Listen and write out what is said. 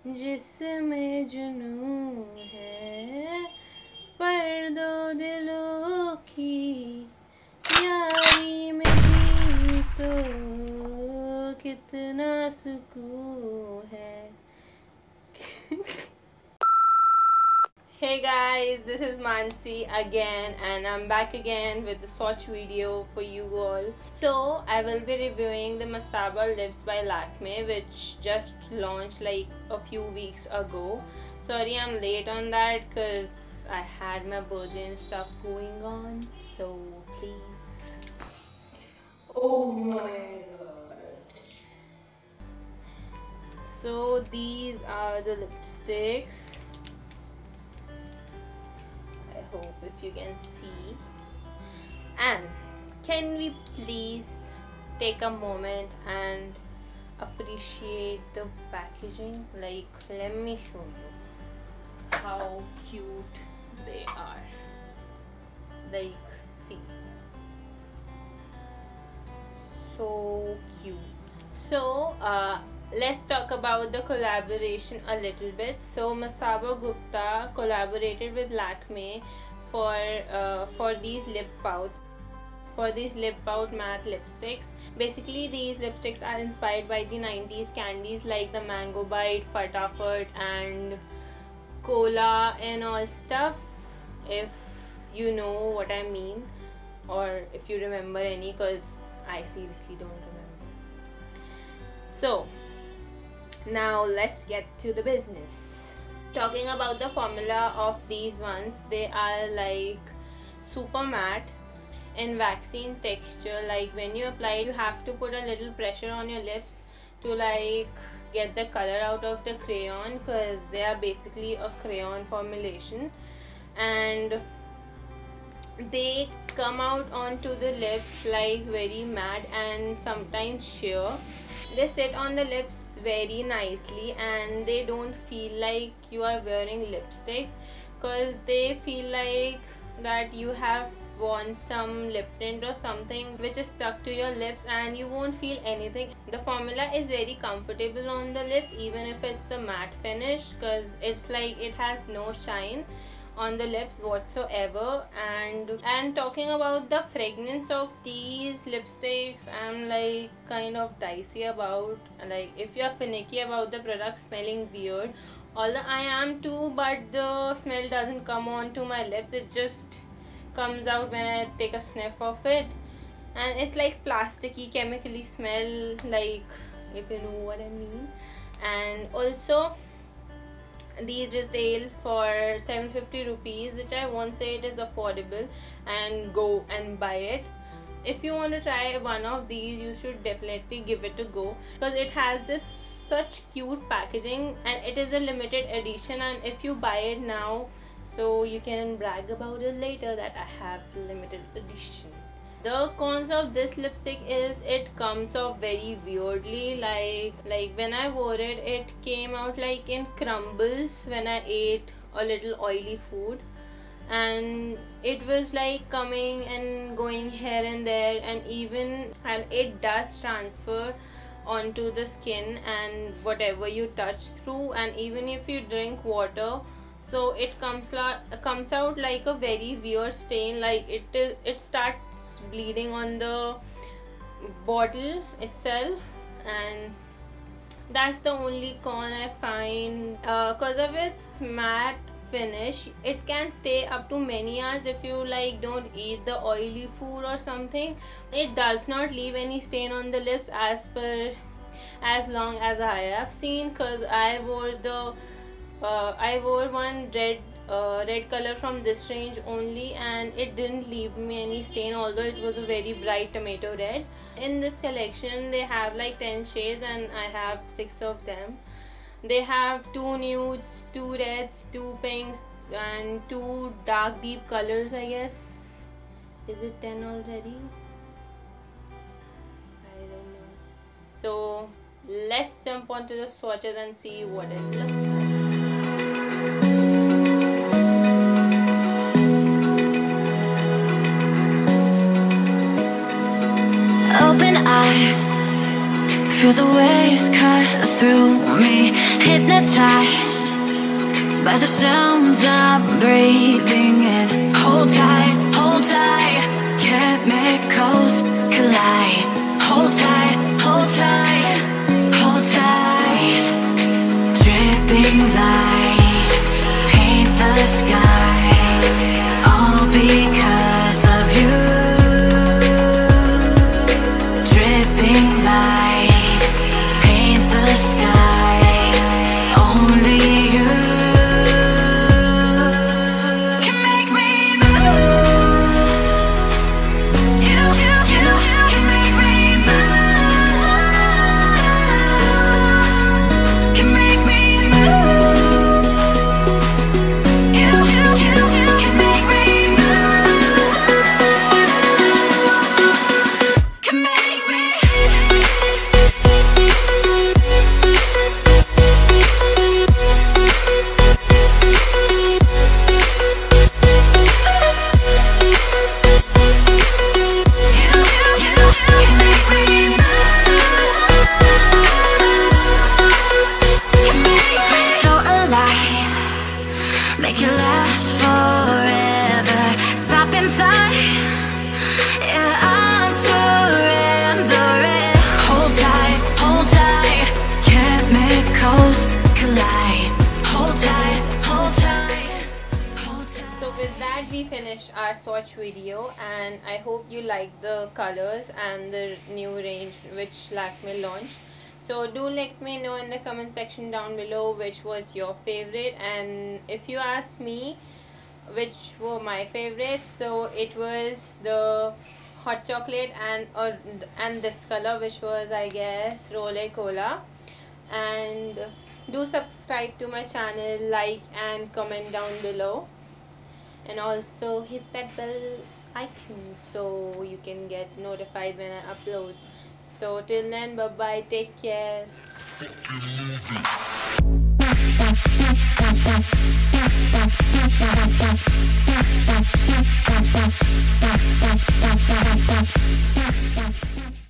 जिसमें जुनून है, पर दो दिलों की यारी में भी तो कितना सुकून है. Hey guys, this is Mansi again, and I'm back again with the swatch video for you all. So I will be reviewing the Masaba Lips by Lakme, which just launched like a few weeks ago. Sorry I'm late on that because I had my birthday and stuff going on, so please. Oh my god. So these are the lipsticks. I hope if you can see. And can we please take a moment and appreciate the packaging? Like, let me show you how cute they are. Like, see, so cute. So let's talk about the collaboration a little bit. So Masaba Gupta collaborated with Lakme for these lip pouts. For these lip pout matte lipsticks. Basically these lipsticks are inspired by the 90s candies like the Mango Bite, Fatafat and Cola and all stuff, if you know what I mean, or if you remember any, because I seriously don't remember. So now let's get to the business. Talking about the formula of these ones, they are like super matte in waxy texture. Like when you apply it, you have to put a little pressure on your lips to like get the color out of the crayon, because they are basically a crayon formulation, and they come out onto the lips like very matte and sometimes sheer. They sit on the lips very nicely and they don't feel like you are wearing lipstick, because they feel like that you have worn some lip tint or something which is stuck to your lips, and you won't feel anything. The formula is very comfortable on the lips even if it's the matte finish, because it's like it has no shine on the lips whatsoever. And talking about the fragrance of these lipsticks, I'm like kind of dicey about, like, if you're finicky about the product smelling weird, although I am too, but the smell doesn't come on to my lips, it just comes out when I take a sniff of it, and it's like plasticky chemically smell, like, if you know what I mean. And also these retail for 750 rupees, which I won't say it is affordable, and go and buy it. If you want to try one of these, you should definitely give it a go, because it has this such cute packaging and it is a limited edition, and if you buy it now, so you can brag about it later that I have the limited edition. The cons of this lipstick is it comes off very weirdly, like when I wore it, it came out like in crumbles when I ate a little oily food, and it was like coming and going here and there, and it does transfer onto the skin and whatever you touch through, and even if you drink water, so it comes out like a very weird stain, like it starts bleeding on the bottle itself, and that's the only con I find. Because of its matte finish, it can stay up to many hours if you like don't eat the oily food or something. It does not leave any stain on the lips as long as I have seen, because I wore one red color from this range only, and it didn't leave me any stain, although it was a very bright tomato red. In this collection they have like 10 shades and I have 6 of them. They have 2 nudes, 2 reds, 2 pinks and 2 dark deep colors, I guess. Is it 10 already? I don't know. So let's jump onto the swatches and see what it looks like. Open eye, Feel the waves cut through me, hypnotized by the sounds I'm breathing in. Hold tight, hold tight, chemicals collide. Hold tight, hold tight, hold tight. Dripping lights paint the skies, all because of you. Dripping lights paint the skies, only you can make me move. You can make me move. Can make me move. You can make me move. Can make me. So alive, make it last forever. Stop in time, yeah, I'm surrendering. Hold tight, chemicals collide. Hold tight, hold tight, hold tight. So with that we finish our swatch video, and I hope you like the colors and the new range which Lakme launched. So do let me know in the comment section down below which was your favorite, and if you ask me which were my favorites, so it was the hot chocolate and this color, which was, I guess, Rolle Cola. And do subscribe to my channel, like and comment down below, and also hit that bell icon so you can get notified when I upload. So till then, bye bye, take care. Fucking move it.